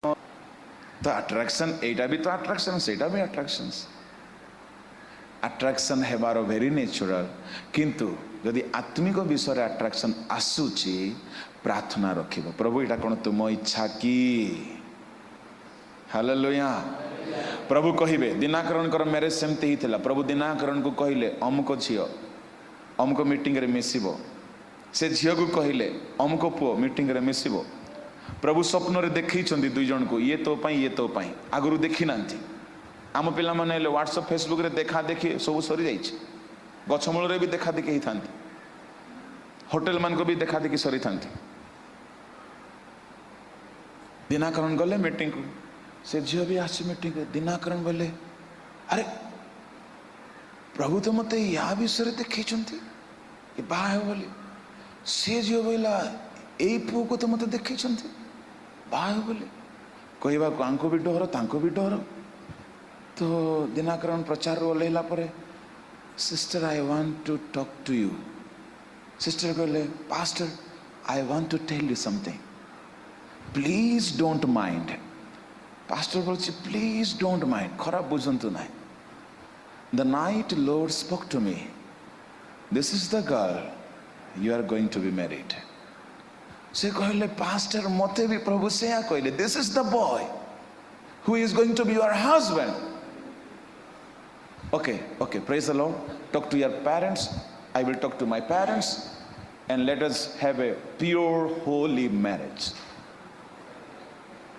तो अट्रैक्शन एटा भी तो अट्रैक्शन सेटा भी अट्रैक्शन हेबार वेरी नेचुरल किंतु यदि आत्मिक विषय अट्रैक्शन आसूची प्रार्थना रखिबो प्रभु एटा कोन तुम इच्छा की हालेलुया प्रभु कहिबे दिनाकरण कर मैरिज सेमती ही थिला प्रभु दिनाकरण को कहिले अमुक झियो अमुक मीटिंग रे मिसिबो से झियो को कहिले अमुक पुओ मीटिंग रे मिसिबो प्रभु स्वप्न रे देखी छंदी दुई जन को ये तो पाई आगुरु देखी नांती आम पिला माने व्हाट्सएप फेसबुक रे देखा देखी सब सरी जाइछि गछमूल रे भी देखा देखी ही थांती होटल मान को भी देखा देखी सरी थांती दिनाकरण गले मीटिंग को से झियो भी आसी मीटिंग रे दिनाकरण बोले अरे प्रभु तो मते या विषय देखी छंती कि बा है बोली से झियो बोला एई पु को तो मते देखी छंती बा है बोली कहवा को आंको भी डर तांको भी डर तो दिनाकरण प्रचार ओल्ला पर sister I want to talk to you sister कहले pastor I want to tell you something please don't mind pastor बोलछि प्लीज डोंट माइंड खराब बुझंतु ना the night lord spoke to me this is the girl you are going to be married से कहले pastor मते भी प्रभु से या कहले this is the boy who is going to be your husband okay praise the Lord talk to your parents I will talk to my parents and let us have a pure holy marriage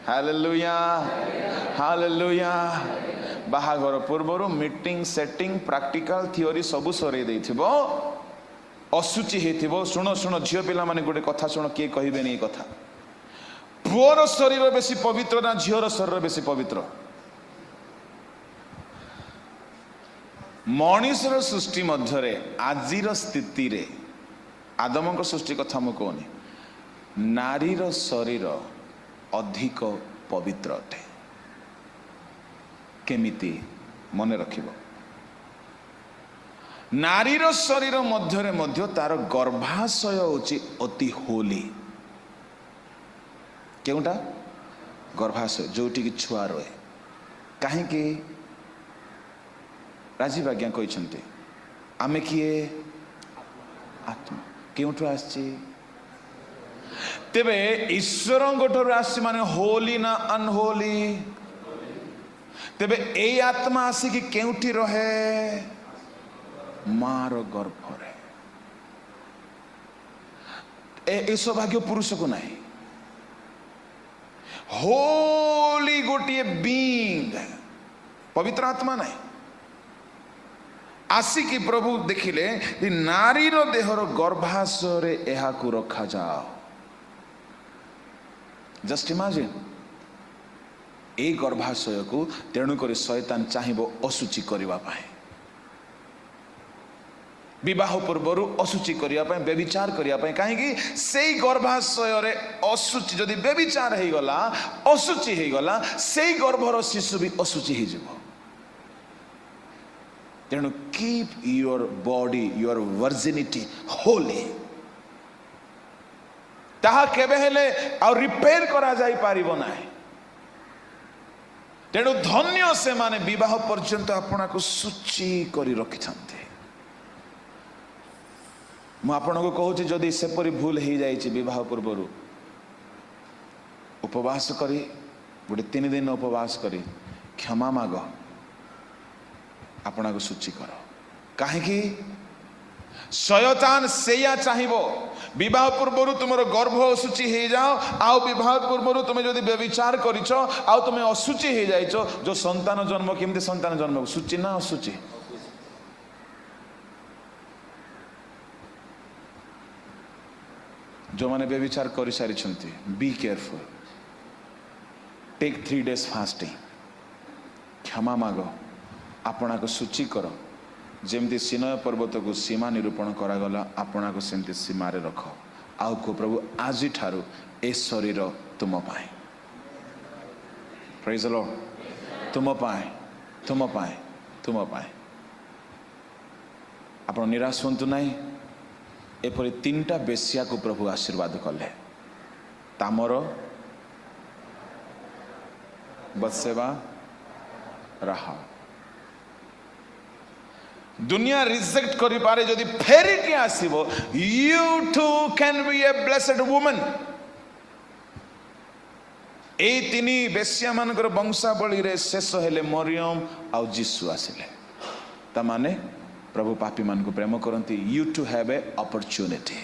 hallelujah hallelujah बाहाघर पूर्वर meeting setting practical theory सबू सरे देथिबो असुचि हेथिबो सुनो सुनो झियो पिला माने गोटे कथा सुनो के कहिबे नै कथा पुअर शरीर बेसी पवित्र ना झियोर शरीर बेसी पवित्र मनीषर सृष्टि मध्यरे आजिर स्थिति रे आदम को सृष्टि कथा मु कहनी नारीर शरीर अधिक पवित्र अटे केमिति मन रखिबो नारीर शरीर मध्यरे मध्य तार गर्भाशय होची अति होली केउटा गर्भाशय जोटी की छुआ रहे कहीं कि राजीव आज्ञा कहते आमे किए आत्मा क्योंठु आसी तेबे ईश्वर गोठर आसी माने होली ना अनहोली तेबे ए आत्मा आसी कि केउठी रहे मार गर्भ रे ए सौभाग्य पुरुष को नहीं होली गोटे बीइंग पवित्र आत्मा नहीं आसिकी प्रभु देखिले नारीर देहर गर्भाशय रे एहा को रखा जाओ जस्ट इमेजिन ए गर्भाशय को तेणुक शैतान चाहिबो असुचि करबा पाए विवाह पूर्वर असुचि करबा पाए व्यभिचार करबा पाए काहे कि सेई गर्भाशय रे असुचि जदि व्यभिचार हे गला असुचि हे गला सेई गर्भर शिशु भी असुचि हे जिवो तेणु keep your body your virginity Holi ताहा केबे हेले और रिपेयर करा जाई पारिबो नाही तेणु धन्य से माने विवाह पर्यंत आपना को सूची करी रखिछन्ते मु आपन को कहूची जदि सेपरी भूल हे जाईची विवाह पूर्वरु उपवास करी गोटे 3 दिन उपवास करी क्षमा माग आपना को सूची कर कहीं शयतान सेया चाहिबो विवाह पूर्व तुमर गर्भ असुचि हो जाओ आउ विवाह पूर्व तुम जदि व्यभिचार करिछ आउ तुम असुचि हो जाइछ जो संतान जन्म केमती संतान जन्म सूची ना असुचि जो माने व्यभिचार कर सारी be careful take 3 days fasting क्षमा माग आपना को सूची कर जेमती सिनय पर्वत को सीमा निरूपण करागला आपना को सेमती सीमा रे रख आउ को प्रभु आज ठारू ए शरीर तुम पाए प्रेज द लॉर्ड तुम पाए तुम पाए तुम पाए आप निराश हूँ ना एपरी 3टा बेश्या को प्रभु आशीर्वाद कले तामर बत्सेबा राहा दुनिया रिजेक्ट करि पारे जदि फेरिके आसीबो you two can be a blessed woman ए तिनी बेश्या मानकर वंशावली रे शेष हेले मरियम आ जीसु आसिले ता माने प्रभु पापी मान को प्रेम करती you to have a opportunity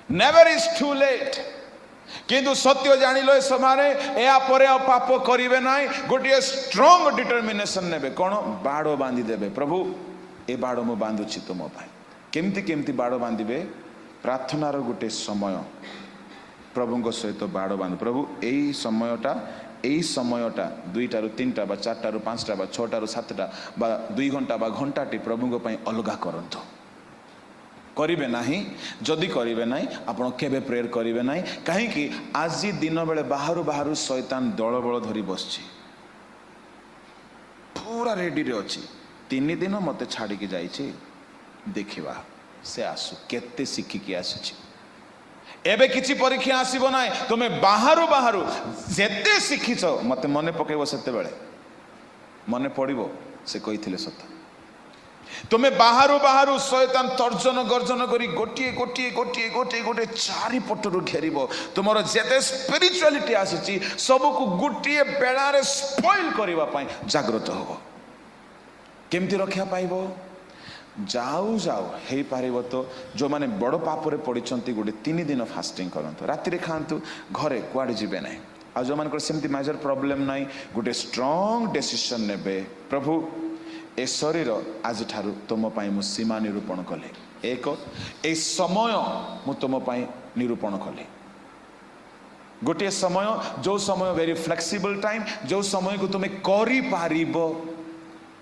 never is too late किंतु सत्य जानिलो समारे या परे पाप करिवे नाही गोटे स्ट्रांग डिटरमिनेशन नेबे कोन बाड़ो बांधी देबे प्रभु ए बाड़ो मो बांधुछि तुम पाई केमती केमती बाड़ो बांधिबे प्रार्थनार गोटे समय प्रभु सहित बाड़ो बांध प्रभु एई समयटा 2टारू 3टा बा 4टारू 5टा बा 6टारू 7टा बा 2 घंटा बा घंटाटी प्रभु पई अलगा करंतो करिवे नाही जदि करिवे नाही आपण केबे प्रेयर करिवे नाही काहे कि आज दिन बेले बाहरु बाहरु शैतान दल बळ धरी बसछि पूरा रेडी रे अछि 3 दिन मते छाडी के जाईछि देखिबा से आसु केते सिखि के आसुछि एबे किछि परीक्षा आसीबो नाही तुमे बाहरु बाहरु जेते सिखिछ मते मने पकेबो सेते बेले मने पड़िबो से कहिथिले सत तुम्हें बाहरु बाहरु शैतान तर्जन गर्जन करी गोटे गोटे गोटे गोटे गोटे चारिपटू घेरिबो तुमर जेते स्पिरिचुअलिटी आसीची सबको गोटे बेलारे स्पॉइल करबा पई जागृत होबो केमती रक्षा पाइबो जाऊ जाऊ हे पारिबो तो जो माने बड़ पाप रे पडिचंती गोटे 3 दिन फास्टिंग करंतो राति रे खांतु घरे कुआडे जिबे नाही आ जो मान को सेमती मेजर प्रॉब्लम नाही गोटे स्ट्रांग डिसीजन नेबे प्रभु ए शरीर आज ठारू तुम पाई मु सीमा निरूपण कले एक ए समय मु तुम पाई निरूपण कले गोटे समय जो समय वेरी फ्लेक्सिबल टाइम जो समय को तुम करी पारिबो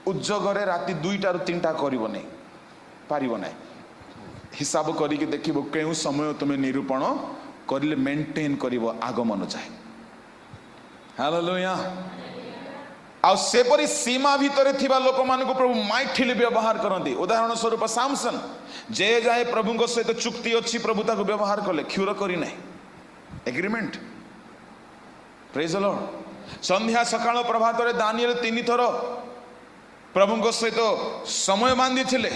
उद्योगरे राति 2टारू 3टा करिवो नै पारिबो नै हिसाब करी के देखिबो केउ समय तुम निरूपण करले मेंटेन करिवो आगमन जाय हालेलुया आ सेपरी सीमा भितर थिबा लोक मान को प्रभु माइथिली व्यवहार करंती उदाहरण स्वरूप सामसन जे जाए प्रभु को सहित चुक्ति अच्छी प्रभु ताको व्यवहार कले क्षुर करी नाही एग्रीमेंट प्रेज द लॉर्ड संध्या सकाळ प्रभात रे दानिएल 3 थर प्रभु को सहित समय बांधी थिले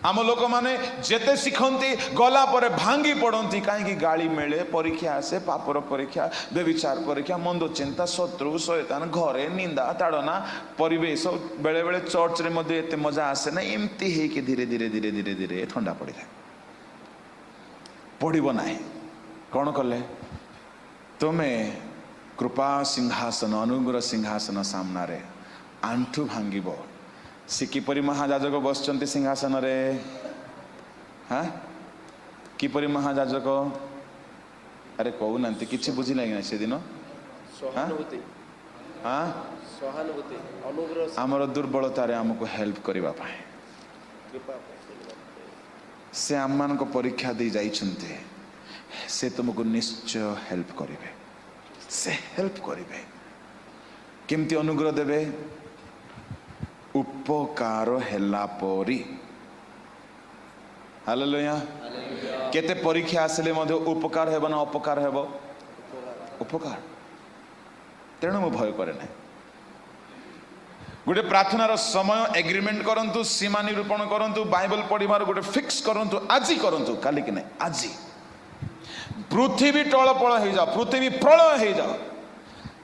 आम लोक माने जेते शिखंती गला पर भांगी पड़ती कहीं गाली मिले परीक्षा आसे पापर परीक्षा व्यभिचार परीक्षा मंद चिंता शत्रु शैतान घरे निंदा ताड़ना परिवेश बेले बेले चर्च रे मध्य एते मजा आसे ना एमती हे कि धीरे धीरे धीरे धीरे धीरे ठंडा पड़ जाए पड़ब ना कौन कले तुम्हें कृपा सिंहासन अनुग्रह सिंहासन सामना रे आंठू भांगिब से किपरि महाजाजक बसचंती सिंहासन रे हाँ किपरि महाजाजक अरे कहू ना किसी बुझिला कि से दिन हाँ आमर दुर्बलतार आमको हेल्प करबा पाए से आम मान को परीक्षा दे जाइछन्ते से तुमको निश्चय हेल्प करिवे से हेल्प करिवे केमती अनुग्रह देवे उपकार हेला परी हालेलुया केते परीक्षा आसले मध्य उपकार हेब ना अपकार हेब उपकार तेणु मु भय करे ना गोटे प्रार्थनार समय एग्रीमेंट करंतु सीमा निरूपण करंतु बाइबल पढ़िबार गोटे फिक्स करंतु आज करंतु काली कि नहीं आज पृथ्वी टळपळ हो जाओ पृथ्वी प्रलय हो जाओ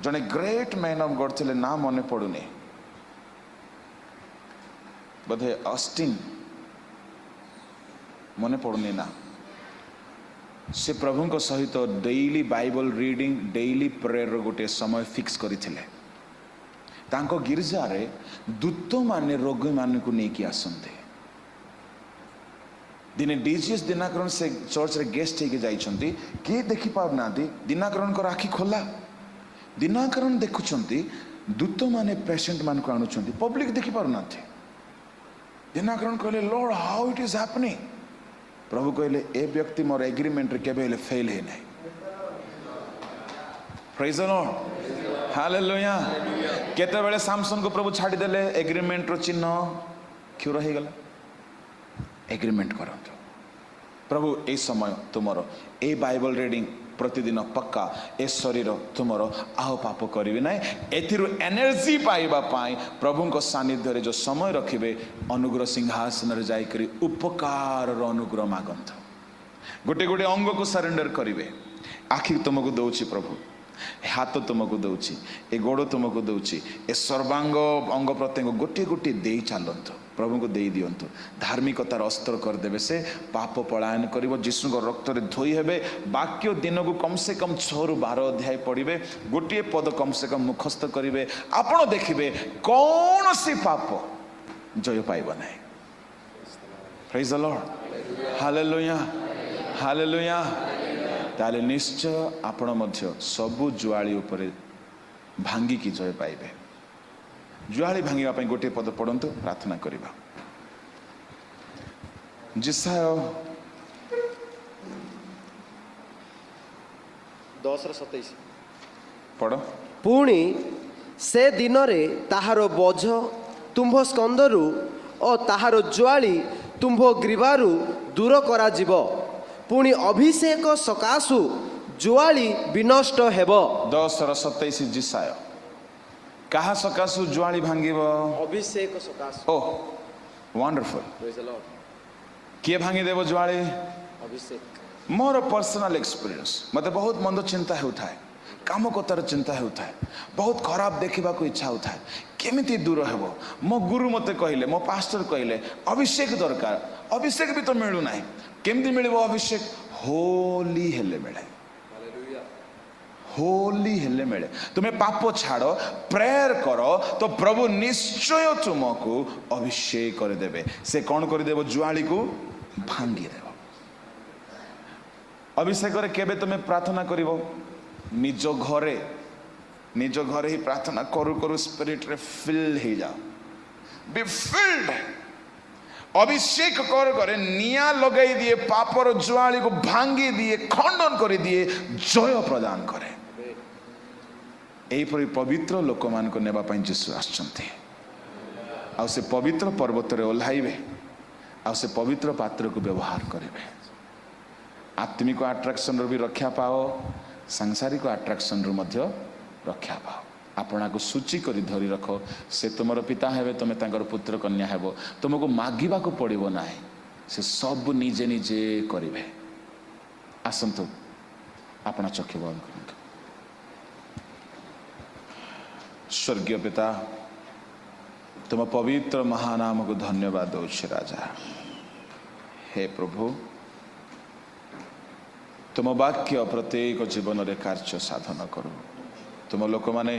जने ग्रेट मैन ऑफ गॉड थिले ना मने पड़ुनी बोधे ऑस्टिन मने पड़ुनी ना से प्रभु को सहित daily Bible reading daily prayer गोटे समय फिक्स करथिले तांको गिरजा रे दूत माने रोगी मान को नेकी आसंते दिने डीजीएस दिनाकरण से चर्च रे गेस्ट होके जाइछंती के देखि पाउना दिनाकरण को राखी खोला दिनाकरण देखुछंती दूत माने पेशेंट मान को आणुछंती पब्लिक देखि पाउना दिनाकरण कहले lord how it is happening प्रभु कहले ए व्यक्ति मोर एग्रीमेंट रे केबे ले फेल हे नै प्रेज द लॉर्ड हालेलुया केते बेले सैमसन को प्रभु छाड़ी देले एग्रीमेंट रो चिन्ह क्षुर हे गला एग्रीमेंट करंतो प्रभु ए समय तुमरो ए बाइबल रीडिंग प्रतिदिन पक्का ए शरीर तुमर आउ पाप करी ना एथिरु एनर्जी पाइबा पाई प्रभु को सानिध्य रे जो समय रखिबे अनुग्रह सिंहासन रे जाई करी उपकार रो अनुग्रह मागंत गोटे गोटे अंग को सरेंडर करिवे आखि तुमको दउछि प्रभु हाथ तुमको दउछि ए गोड़ तुमको दउछि ए सर्वांग अंग प्रत्यंग गोटे गोटे देई चालंत प्रभु को देई दियंतु धार्मिकतार अस्त्र कर देबे से पाप पलायन करिवो यीशु को रक्त रे धोई हेबे वाक्य दिन को कम से कम 6 रु 12 अध्याय पढ़िबे गोटे पद कम से कम मुखस्थ करिवे आपण देखिबे कौन सी पाप जय पाइबो नाही praise the Lord hallelujah hallelujah ताले निश्चय आपण मध्य सबु जुआली उपरे भांगी की जय पाइबे जुआली भांगिबा पई गोटे पद पढ़ंतु प्रार्थना करिबा जिसाय 10:27 पढ़ पुणी से दिन रे ताहारो बोझ तुम्भ स्कंदरु और ताहारो ज्वाली तुम्भ ग्रीवारु दूर करा जीव पुणी अभिषेक सकाशु ज्वाली विनष्ट हेब 10:27 जिसाय कहा सकाशु ज्वाली भांगिब अभिषेक सकाशु ओह वंडरफुल प्रेज द लॉर्ड किए भांगी देव ज्वाली अभिषेक मोर पर्सनल एक्सपीरियंस मते बहुत मंद चिंता होता है काम कतार चिंता होता है बहुत खराब देखा इच्छा होता है केमिति दूर हेबो मो गुरु मते कहले मो पास्टर कहले अभिषेक दरकार अभिषेक भी तो मिलू ना केमिति मिलबो अभिषेक होली हेले मिले होली हेले मिले तुम्हें पाप छाड़ो प्रेयर करो तो प्रभु निश्चय तुमको अभिषेक कर देबे से कौन कर देबो जुआली को भांगी देबो अभिषेक रे केबे तुम्हें प्रार्थना करिवो निज घरे ही प्रार्थना करू करू स्पिरिट रे फिल हो जाओ बी फिल्ड अभिषेक कर करे निया लगाई दिए पापर ज्वाली को भांगी दिए खंडन कर दिए जय प्रदान करे एपरी पवित्र लोक मान को नेबा पई यीशु आछंती आ से पवित्र पर्वत रे ओल्हाइबे आ से पवित्र पात्र को व्यवहार करेंगे आत्मिक अट्राक्शन रो भी रक्षा पाओ सांसारिक अट्राक्शन रो मध्य रक्षा पाओ आपना को सूची करी धरी रखो से तुमर पिता हेबे तुम तांकर पुत्र कन्या हेबो तुमको मागिबा को पड़िबो नाही से सब निजे निजे करिवे आसंतु अपना चक्षु बंद करंतु स्वर्गीय पिता तुम पवित्र महानाम को धन्यवाद दौछि राजा हे प्रभु तुम वाक्य प्रत्येक जीवन रे कार्य साधन करो तुम लोक माने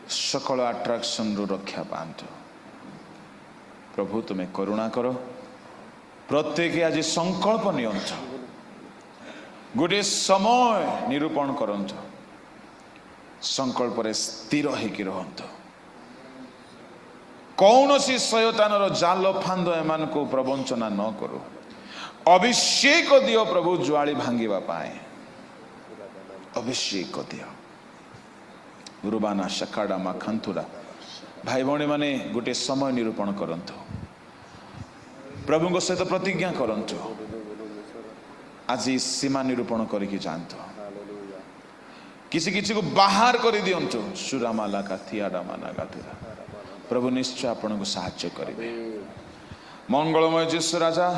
सकल अट्राक्शन रू रक्षा पांतु प्रभु तुम्हें करुणा करो प्रत्येक आज संकल्प नियंतु गोटे समय निरूपण करंतु संकल्प रे स्थिर होकि रहंतु कौन सी शयतान रो जाल फांद एमान को प्रवंचना न करो अभिषेक दियो प्रभु ज्वाली भांगिबा पाए अभिषेक दियो गुरुबाना शकाड़ा मा खंतुरा भाई भौणी माने गोटे समय निरूपण करंतु प्रभु को सहित प्रतिज्ञा करंतु आज सीमा निरूपण करके जानतु किसी किसी को बाहर कर दियंतु सुरामाला का थियाडामाना गातुरा प्रभु निश्चय आपन को साहाय्य करिवे मंगलमय यीशु राजा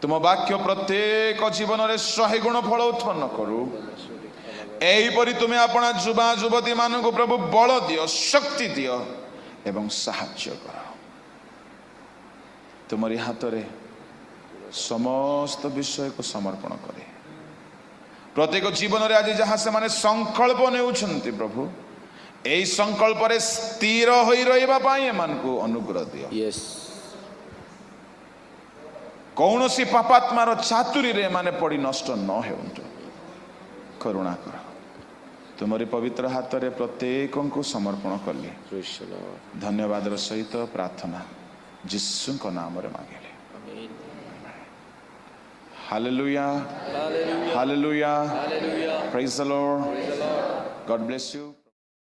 तुम वाक्य प्रत्येक जीवन रे 100 गुण फल उत्पन्न करू एहीपरि तुम्हें अपना युवा युवती मान को प्रभु बल दियो शक्ति दियो एवं साहाय्य कर तुम्हारी हाथ रे समस्त विषय को समर्पण करे प्रत्येक जीवन रे आज जहाँ से माने संकल्प नेउछंती प्रभु एही संकल्प रे स्थिर होई रहिबा पाई एमान को अनुग्रह दियो यस कौन सी पापात्मार चातुरी रे माने पड़ी नष्ट न हेउंतु करुणा कर तुम्हारी पवित्र हाथ रे प्रत्येक को समर्पण कली धन्यवाद सहित प्रार्थना यीशु को नाम रे मांगले hallelujah hallelujah praise the Lord God bless you.